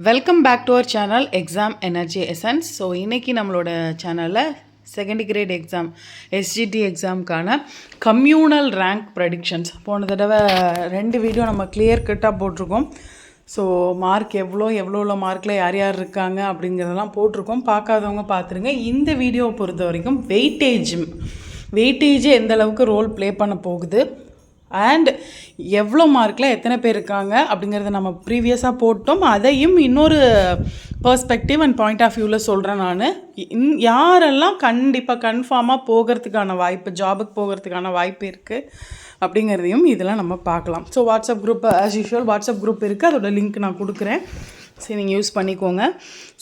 Welcome back to our channel exam energy essence. So இன்றைக்கி நம்மளோட சேனலில் செகண்ட் கிரேட் எக்ஸாம் எஸ்ஜிடி எக்ஸாமுக்கான communal rank predictions போன தடவை 2 வீடியோ நம்ம கிளியர் கட்டாக போட்டிருக்கோம். ஸோ மார்க் எவ்வளோ மார்க்கில் யார் யார் இருக்காங்க அப்படிங்கிறதெல்லாம் போட்டிருக்கோம். பார்க்காதவங்க பார்த்துருங்க. இந்த வீடியோவை பொறுத்த வரைக்கும் வெயிட்டேஜ் எந்த அளவுக்கு ரோல் ப்ளே பண்ண போகுது அண்ட் எவ்வளோ மார்க்கில் எத்தனை பேர் இருக்காங்க அப்படிங்கிறத நம்ம ப்ரீவியஸாக போட்டோம். அதையும் இன்னொரு பர்ஸ்பெக்டிவ் அண்ட் பாயிண்ட் ஆஃப் வியூவில் சொல்கிறேன். நான் யாரெல்லாம் கன்ஃபார்மாக போகிறதுக்கான வாய்ப்பு, ஜாபுக்கு போகிறதுக்கான வாய்ப்பு இருக்குது அப்படிங்கிறதையும் இதெல்லாம் நம்ம பார்க்கலாம். So WhatsApp group as usual WhatsApp group இருக்குது, அதோட லிங்க் நான் கொடுக்குறேன். சரி, நீங்கள் யூஸ் பண்ணிக்கோங்க.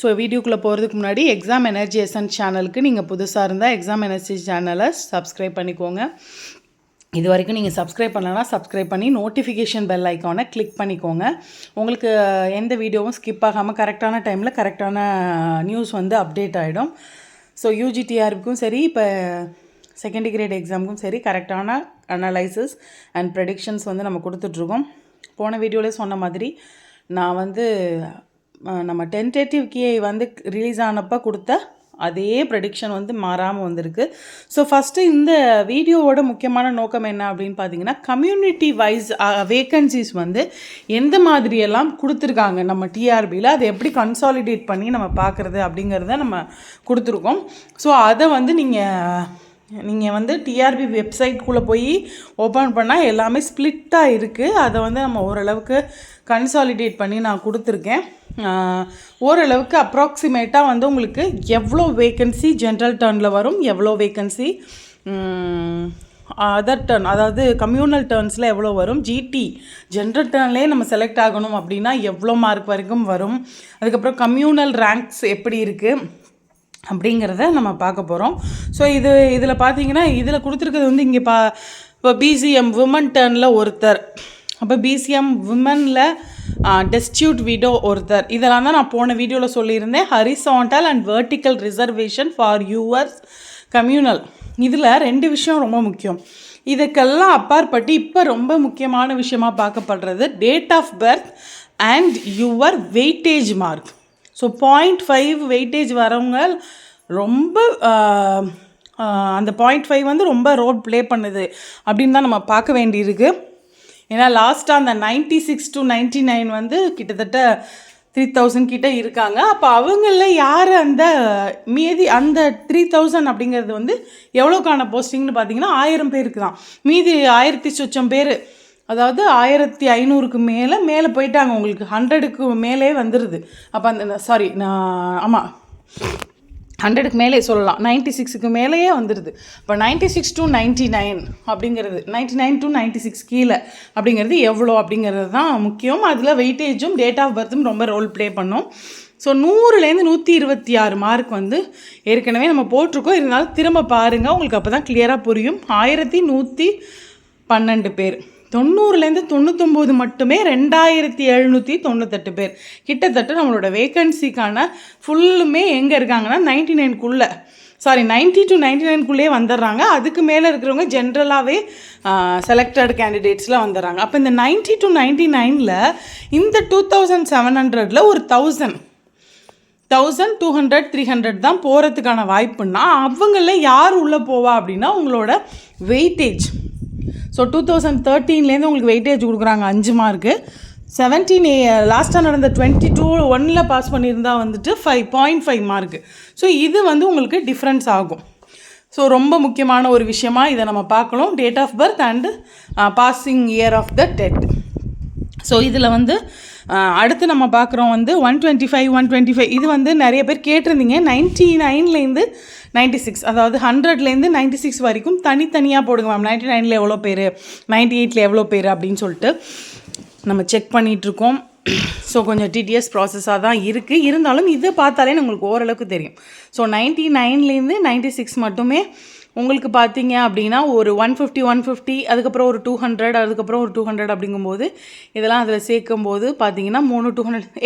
ஸோ வீடியோக்குள்ளே போகிறதுக்கு முன்னாடி எக்ஸாம் எனர்ஜி எசன்ஸ் சேனலுக்கு நீங்கள் புதுசாக இருந்தால் எக்ஸாம் எனர்ஜி சேனலை சப்ஸ்கிரைப் பண்ணிக்கோங்க. இது வரைக்கும் நீங்கள் சப்ஸ்கிரைப் பண்ணலன்னா சப்ஸ்கிரைப் பண்ணி நோட்டிஃபிகேஷன் பெல் ஐக்கானை கிளிக் பண்ணிக்கோங்க. உங்களுக்கு எந்த வீடியோவும் ஸ்கிப் ஆகாமல் கரெக்டான டைமில் கரெக்டான நியூஸ் அப்டேட் ஆகிடும். ஸோ யூஜிடிஆருக்கும் சரி, இப்போ செகண்ட் கிரேட் எக்ஸாமுக்கும் சரி, கரெக்டான அனலைசிஸ் அண்ட் ப்ரெடிக்ஷன்ஸ் நம்ம கொடுத்துட்ருக்கோம். போன வீடியோவிலே சொன்ன மாதிரி நான் நம்ம டென்டேட்டிவ் கீயை ரிலீஸ் ஆனப்போ கொடுத்த அதே ப்ரெடிக்ஷன் மாறாமல் வந்திருக்கு. ஸோ ஃபஸ்ட்டு இந்த வீடியோவோட முக்கியமான நோக்கம் என்ன அப்படின்னு பார்த்தீங்கன்னா, கம்யூனிட்டி வைஸ் வேக்கன்சிஸ் எந்த மாதிரியெல்லாம் கொடுத்துருக்காங்க நம்ம டிஆர்பியில், அதை எப்படி கன்சாலிடேட் பண்ணி நம்ம பார்க்குறது அப்படிங்கிறத நம்ம கொடுத்துருக்கோம். ஸோ அதை நீங்கள் டிஆர்பி வெப்சைட்குள்ளே போய் ஓப்பன் பண்ணால் எல்லாமே ஸ்ப்ளிட்டாக இருக்குது. அதை நம்ம ஓரளவுக்கு கன்சாலிடேட் பண்ணி நான் கொடுத்துருக்கேன். ஓரளவுக்கு அப்ராக்சிமேட்டாக உங்களுக்கு எவ்வளோ வேக்கன்சி ஜென்ரல் டர்னில் வரும், எவ்வளோ வேக்கன்சி அதர் டர்ன், அதாவது கம்யூனல் டர்ன்ஸில் எவ்வளோ வரும், ஜிடி ஜென்ரல் டர்ன்லேயே நம்ம செலக்ட் ஆகணும் அப்படின்னா எவ்வளோ மார்க் வரைக்கும் வரும், அதுக்கப்புறம் கம்யூனல் ரேங்க்ஸ் எப்படி இருக்குது அப்படிங்கிறத நம்ம பார்க்க போகிறோம். ஸோ இதில் பார்த்தீங்கன்னா, இதில் கொடுத்துருக்கிறது இங்கே இப்போ பிசிஎம் விமன் டர்னில் ஒருத்தர், அப்போ பிசிஎம் விமனில் டெஸ்டியூட் விடோ ஒருத்தர், இதெல்லாம் தான் நான் போன வீடியோவில் சொல்லியிருந்தேன். Horizontal and vertical reservation for viewers communal. இதில் 2 விஷயம் ரொம்ப முக்கியம். இதுக்கெல்லாம் அப்பாற்பட்டு இப்போ ரொம்ப முக்கியமான விஷயமாக பார்க்கப்படுறது date of birth and your weightage mark. So 0.5 weightage வரவங்க ரொம்ப அந்த 0.5 ரொம்ப ரோல் ப்ளே பண்ணுது அப்படின்னு தான் நம்ம பார்க்க வேண்டியிருக்கு. ஏன்னா லாஸ்ட்டாக அந்த 96 to 99 கிட்டத்தட்ட 3000 கிட்ட இருக்காங்க. அப்போ அவங்களில் யார் மீதி அந்த 3000 அப்படிங்கிறது எவ்வளோக்கான போஸ்டிங்னு பார்த்தீங்கன்னா 1000 பேருக்கு தான். மீதி 1000 சொச்சம் பேர், அதாவது 1500க்கு மேலே போயிட்டாங்க. உங்களுக்கு 100க்கு மேலே வந்துடுது. அப்போ ஆமாம் 100க்கு மேலே சொல்லலாம், 96க்கு மேலேயே வந்துடுது. இப்போ 96 to 99 அப்படிங்கிறது, 99 to 96 கீழே அப்படிங்கிறது எவ்வளோ அப்படிங்கிறது தான் முக்கியம். அதில் வெயிட்டேஜும் டேட் ஆஃப் பர்த்தும் ரொம்ப ரோல் ப்ளே பண்ணும். ஸோ 100லேருந்து 126 மார்க் ஏற்கனவே நம்ம போட்டிருக்கோம். இருந்தாலும் திரும்ப பாருங்கள், உங்களுக்கு அப்போ தான் கிளியராக புரியும். 1112 பேர், 90லேருந்து 99 மட்டுமே 2798 பேர். கிட்டத்தட்ட நம்மளோட வேக்கன்சிக்கான ஃபுல்லுமே எங்கே இருக்காங்கன்னா 90 to 99 வந்துடுறாங்க. அதுக்கு மேலே இருக்கிறவங்க ஜென்ரலாகவே செலக்டட் கேண்டிடேட்ஸில் வந்துடுறாங்க. அப்போ இந்த 90 to 99ல் இந்த 2700ல் ஒரு 1000, 200, 300 தான் போகிறதுக்கான வாய்ப்புன்னா அவங்களில் யார் உள்ளே போவா அப்படின்னா உங்களோட வெயிட்டேஜ். ஸோ 2013லேருந்து உங்களுக்கு வெயிட்டேஜ் கொடுக்குறாங்க 5 மார்க்கு. 17 லாஸ்ட்டாக நடந்த 22 பாஸ் பண்ணியிருந்தால் 5.5 மார்க்கு. ஸோ இது உங்களுக்கு டிஃப்ரென்ஸ் ஆகும். ஸோ ரொம்ப முக்கியமான ஒரு விஷயமாக இதை நம்ம பார்க்கணும், date of birth and passing year of the dead. So இதில் அடுத்து நம்ம பார்க்குறோம் 125, 125 இது நிறைய பேர் கேட்டிருந்தீங்க. 99லேருந்து 96, அதாவது 100லேருந்து 96 வரைக்கும் தனித்தனியாக போடுங்க மேம். 99ல் எவ்வளோ பேர், 98ல் எவ்வளோ பேர் அப்படின்னு சொல்லிட்டு நம்ம செக் பண்ணிகிட்ருக்கோம். ஸோ கொஞ்சம் டிடிஎஸ் ப்ராசஸாக தான் இருக்குது. இருந்தாலும் இதை பார்த்தாலே உங்களுக்கு ஓரளவுக்கு தெரியும். ஸோ 99லேருந்து 96 மட்டுமே உங்களுக்கு பார்த்தீங்க அப்படின்னா ஒரு 150, அதுக்கப்புறம் ஒரு 200, அதுக்கப்புறம் ஒரு 200 அப்படிங்கும்போது இதெல்லாம் அதில் சேர்க்கும்போது பார்த்தீங்கன்னா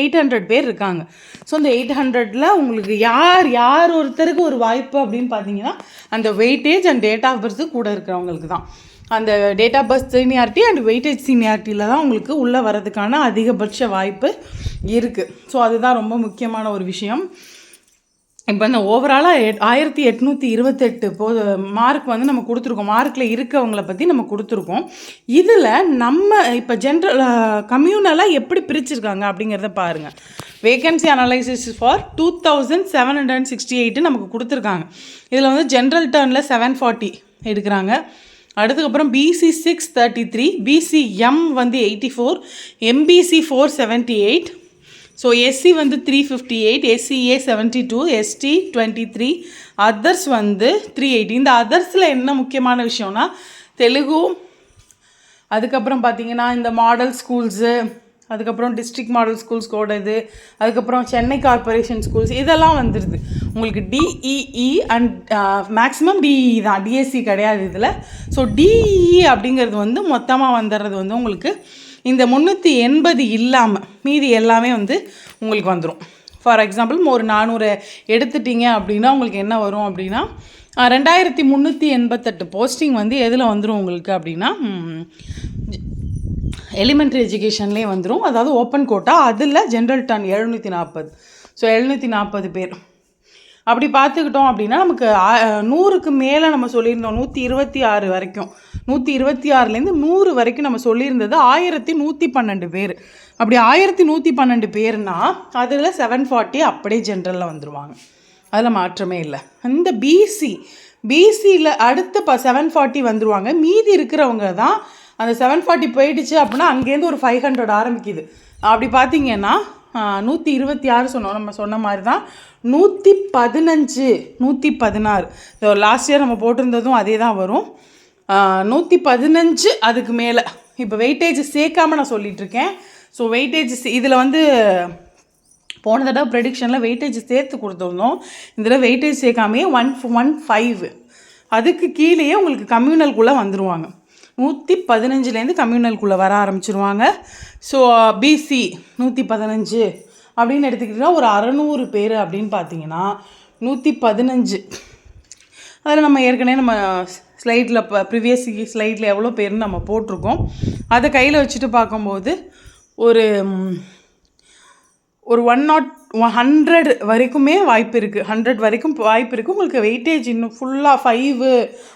800 பேர் இருக்காங்க. ஸோ அந்த 800ல் உங்களுக்கு யார் ஒருத்தருக்கு ஒரு வாய்ப்பு அப்படின்னு பார்த்தீங்கன்னா அந்த weightage and date of birth கூட இருக்கிறவங்களுக்கு தான். அந்த date of birth seniority and weightage சீனியாரிட்டியில் தான் உங்களுக்கு உள்ளே வரதுக்கான அதிகபட்ச வாய்ப்பு இருக்குது. ஸோ அதுதான் ரொம்ப முக்கியமான ஒரு விஷயம். இப்போ இந்த ஓவராலாக 1828 மார்க் வந்து நம்ம கொடுத்துருக்கோம். மார்க்கில் இருக்கவங்களை பற்றி நம்ம கொடுத்துருக்கோம். இதில் நம்ம இப்போ ஜென்ரல் கம்யூனலாக எப்படி பிரிச்சிருக்காங்க அப்படிங்கிறத பாருங்கள். வேகன்சி அனலைசிஸ் ஃபார் 2768 நமக்கு கொடுத்துருக்காங்க. இதில் வந்து ஜென்ரல் டர்னில் 740 எடுக்கிறாங்க. அடுத்துக்கப்புறம் பிசி 633, பிசிஎம் வந்து 84, எம்பிசி 478, ஸோ எஸ்சி வந்து 358, எஸ்சிஏ 72, எஸ்டி 23, அதர்ஸ் வந்து 380. இந்த அதர்ஸில் என்ன முக்கியமான விஷயம்னா தெலுங்கு, அதுக்கப்புறம் பார்த்திங்கன்னா இந்த மாடல் ஸ்கூல்ஸு, அதுக்கப்புறம் டிஸ்ட்ரிக்ட் மாடல் ஸ்கூல்ஸ் கூட இது, அதுக்கப்புறம் சென்னை கார்பரேஷன் ஸ்கூல்ஸ், இதெல்லாம் வந்துடுது உங்களுக்கு. டிஇஇ அண்ட் மேக்ஸிமம் டிஇஇ தான், டிஎஸ்சி கிடையாது இதில். ஸோ டிஇஇ அப்படிங்கிறது வந்து மொத்தமாக வந்துடுறது வந்து உங்களுக்கு இந்த 380 இல்லாமல் மீதி எல்லாமே வந்து உங்களுக்கு வந்துடும். ஃபார் எக்ஸாம்பிள் ஒரு 400 எடுத்துட்டிங்க அப்படின்னா உங்களுக்கு என்ன வரும் அப்படின்னா 2388 போஸ்டிங் வந்து எதில் வந்துடும் உங்களுக்கு அப்படின்னா எலிமெண்ட்ரி எஜுகேஷன்லேயே வந்துடும். அதாவது ஓப்பன் கோட்டா, அதில் ஜென்ரல் டர்ன் 740. ஸோ 740 பேர் அப்படி பார்த்துக்கிட்டோம் அப்படின்னா நமக்கு 100க்கு மேலே நம்ம சொல்லியிருந்தோம். 126 வரைக்கும், 126லேருந்து 100 வரைக்கும் நம்ம சொல்லியிருந்தது 1112 பேர். அப்படி 1112 பேர்னா அதில் 740 அப்படியே ஜென்ரலில் வந்துடுவாங்க, அதில் மாற்றமே இல்லை. அந்த பிசியில் அடுத்த 740 வந்துடுவாங்க. மீதி இருக்கிறவங்க தான் அந்த 740 போயிடுச்சு அப்படின்னா அங்கேருந்து ஒரு 500 ஆரம்பிக்குது. அப்படி பார்த்தீங்கன்னா 126 சொன்னோம், நம்ம சொன்ன மாதிரி தான் 115, 116. லாஸ்ட் இயர் நம்ம போட்டிருந்ததும் அதே தான் வரும். 115 அதுக்கு மேலே. இப்போ வெயிட்டேஜ் சேர்க்காமல் நான் சொல்லிகிட்ருக்கேன். ஸோ வெயிட்டேஜ் இதில் வந்து போன தடவை ப்ரெடிக்ஷனில் வெயிட்டேஜ் சேர்த்து கொடுத்துருந்தோம். இதில் வெயிட்டேஜ் சேர்க்காமையே 115 அதுக்கு கீழேயே உங்களுக்கு கம்யூனல்குள்ளே வந்துடுவாங்க. 115லேருந்து கம்யூனல்குள்ளே வர ஆரம்பிச்சிருவாங்க. ஸோ பிசி 115 அப்படின்னு எடுத்துக்கிட்டிங்கன்னா ஒரு 600 பேர் அப்படின்னு பார்த்தீங்கன்னா 115. அதில் நம்ம ஏற்கனவே நம்ம ஸ்லைடில் ப்ரீவியஸ் ஸ்லைடில் எவ்வளோ பேர்னு நம்ம போட்டிருக்கோம். அதை கையில் வச்சுட்டு பார்க்கும்போது ஒரு 100 வரைக்குமே வாய்ப்பு இருக்குது. 100 வரைக்கும் வாய்ப்பு இருக்குது. உங்களுக்கு வெயிட்டேஜ் இன்னும் ஃபுல்லாக 5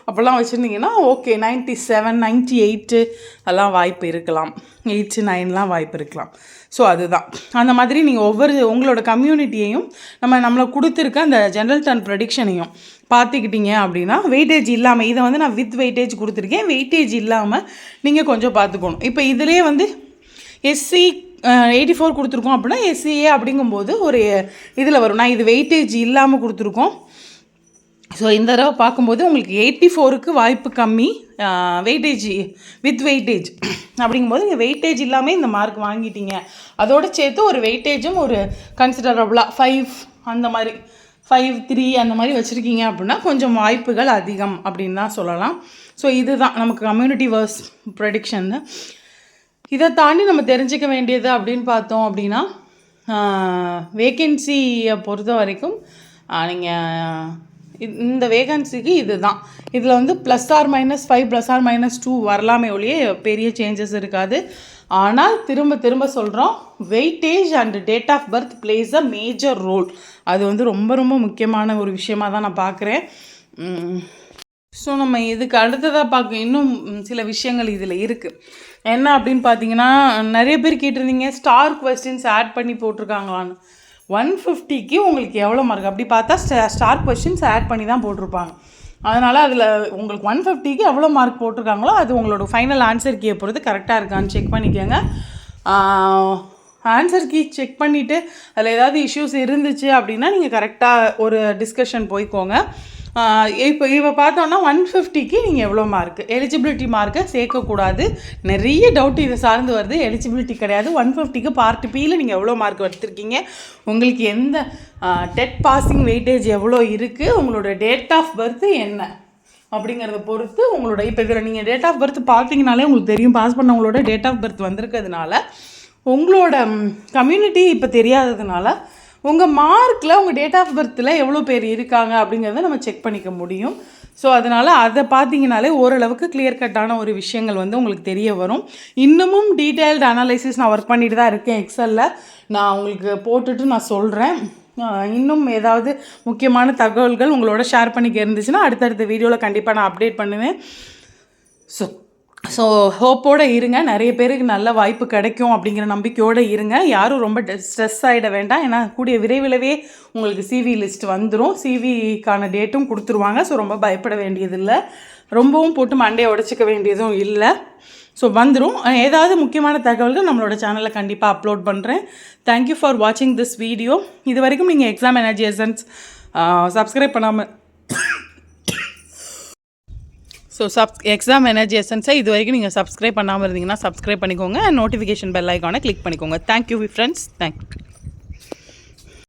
அப்படிலாம் வச்சுருந்தீங்கன்னா ஓகே 97, 98 எல்லாம் வாய்ப்பு இருக்கலாம், 89லாம் வாய்ப்பு இருக்கலாம். ஸோ அதுதான் அந்த மாதிரி நீங்கள் உங்களோட கம்யூனிட்டியையும் நம்மளை கொடுத்துருக்க அந்த ஜென்ரல் டர்ன் ப்ரெடிக்ஷனையும் பார்த்துக்கிட்டீங்க அப்படின்னா வெயிட்டேஜ் இல்லாமல், இதை வந்து நான் வித் வெயிட்டேஜ் கொடுத்துருக்கேன், வெயிட்டேஜ் இல்லாமல் நீங்கள் கொஞ்சம் பார்த்துக்கணும். இப்போ இதிலே வந்து எஸ்சி 84 கொடுத்துருக்கோம் அப்படின்னா எஸ்சிஏ அப்படிங்கும்போது ஒரு இதில் வரும். நான் இது வெயிட்டேஜ் இல்லாமல் கொடுத்துருக்கோம். ஸோ இந்த தடவை பார்க்கும்போது உங்களுக்கு 84க்கு வாய்ப்பு கம்மி, வெயிட்டேஜ் வித் வெயிட்டேஜ் அப்படிங்கும்போது நீங்கள் வெயிட்டேஜ் இல்லாமல் இந்த மார்க் வாங்கிட்டீங்க. அதோடு சேர்த்து ஒரு வெயிட்டேஜும் ஒரு கன்சிடரபுளாக 5 அந்த மாதிரி 5, 3 அந்த மாதிரி வச்சுருக்கீங்க அப்படின்னா கொஞ்சம் வாய்ப்புகள் அதிகம் அப்படின்னு தான் சொல்லலாம். ஸோ இதுதான் நமக்கு கம்யூனிட்டி வர்ஸ் ப்ரெடிக்ஷன்னு. இதை தாண்டி நம்ம தெரிஞ்சிக்க வேண்டியது அப்படின்னு பார்த்தோம் அப்படின்னா வேகன்சியை பொறுத்த வரைக்கும் நீங்கள் இந்த வேகன்சிக்கு இது தான். இதில் வந்து +or-5 +or-2 வரலாமே ஒழிய பெரிய சேஞ்சஸ் இருக்காது. ஆனால் திரும்ப சொல்கிறோம், weightage and date of birth place a major role. அது வந்து ரொம்ப ரொம்ப முக்கியமான ஒரு விஷயமாக தான் நான் பார்க்குறேன். ஸோ நம்ம இதுக்கு அடுத்ததாக பார்க்க இன்னும் சில விஷயங்கள் இதில் இருக்குது. என்ன அப்படின்னு பார்த்தீங்கன்னா நிறைய பேர் கேட்டிருந்தீங்க ஸ்டார் கொஸ்டின்ஸ் ஆட் பண்ணி போட்டிருக்காங்களான்னு. 150க்கு உங்களுக்கு எவ்வளோ மார்க் அப்படி பார்த்தா ஸ்டார் கொஸ்டின்ஸ் ஆட் பண்ணி தான் போட்டிருப்பாங்க. அதனால் அதில் உங்களுக்கு 150க்கு எவ்வளோ மார்க் போட்டிருக்காங்களோ அது உங்களோட ஃபைனல் ஆன்சர் கீயை பொறுத்து கரெக்டாக இருக்கான்னு செக் பண்ணிக்கோங்க. ஆன்சர் கீ செக் பண்ணிவிட்டு அதில் ஏதாவது இஷ்யூஸ் இருந்துச்சு அப்படின்னா நீங்கள் கரெக்டாக ஒரு டிஸ்கஷன் போய்க்கோங்க. இப்போ பார்த்தோன்னா 150க்கு நீங்கள் எவ்வளோ மார்க்கு எலிஜிபிலிட்டி மார்க்கை சேர்க்கக்கூடாது. நிறைய டவுட் இதை சார்ந்து வருது. எலிஜிபிலிட்டி கிடையாது. 150க்கு பார்ட் பியில் நீங்கள் எவ்வளோ மார்க் எடுத்திருக்கீங்க, உங்களுக்கு எந்த டெட் பாசிங் வெயிட்டேஜ் எவ்வளோ இருக்குது, உங்களோட டேட் ஆஃப் பர்த் என்ன அப்படிங்கிறத பொறுத்து உங்களோட இப்போ இதில் நீங்கள் டேட் ஆஃப் பர்த் பார்த்தீங்கனாலே உங்களுக்கு தெரியும். பாஸ் பண்ணவங்களோட டேட் ஆஃப் பர்த் வந்திருக்கிறதுனால உங்களோட கம்யூனிட்டி இப்போ தெரியாததுனால உங்கள் மார்க்கில் உங்கள் டேட் ஆஃப் பர்த்தில் எவ்வளோ பேர் இருக்காங்க அப்படிங்கிறத நம்ம செக் பண்ணிக்க முடியும். ஸோ அதனால் அதை பார்த்தீங்கனாலே ஓரளவுக்கு கிளியர் கட்டான ஒரு விஷயங்கள் வந்து உங்களுக்கு தெரிய வரும். இன்னமும் டீட்டெயில்டு அனாலிசிஸ் நான் ஒர்க் பண்ணிட்டு தான் இருக்கேன் எக்ஸலில். நான் உங்களுக்கு போட்டுட்டு நான் சொல்கிறேன். இன்னும் ஏதாவது முக்கியமான தகவல்கள் உங்களோட ஷேர் பண்ணிக்க இருந்துச்சுன்னா அடுத்தடுத்த வீடியோவில் கண்டிப்பாக நான் அப்டேட் பண்ணுவேன். ஸோ ஹோப்போடு இருங்க. நிறைய பேருக்கு நல்ல வாய்ப்பு கிடைக்கும் அப்படிங்கிற நம்பிக்கையோடு இருங்க. யாரும் ரொம்ப ஸ்ட்ரெஸ் ஆகிட வேண்டாம். ஏன்னா கூடிய விரைவிலவே உங்களுக்கு சிவி லிஸ்ட் வந்துடும். சிவிக்கான டேட்டும் கொடுத்துருவாங்க. ஸோ ரொம்ப பயப்பட வேண்டியதில்லை. ரொம்பவும் போட்டு மண்டையை உடச்சிக்க வேண்டியதும் இல்லை. ஸோ வந்துடும். ஏதாவது முக்கியமான தகவல்கள் நம்மளோட சேனலில் கண்டிப்பாக அப்லோட் பண்ணுறேன். தேங்க்யூ ஃபார் வாட்சிங் திஸ் வீடியோ. இது வரைக்கும் நீங்கள் எக்ஸாம் எனர்ஜி எசன்ஸ் சப்ஸ்கிரைப் பண்ணாமல் எக்ஸாம் எனர்ஜி எசன்ஸை இது வரைக்கும் நீங்கள் சப்ஸ்கிரைப் பண்ணாமல் இருந்தீங்கன்னா சப்ஸ்கிரைப் பண்ணிக்கோங்க. நோட்டிஃபிகேஷன் பெல் ஐக்கானை கிளிக் பண்ணிக்கோங்க. Thank you friends. தேங்க்யூ.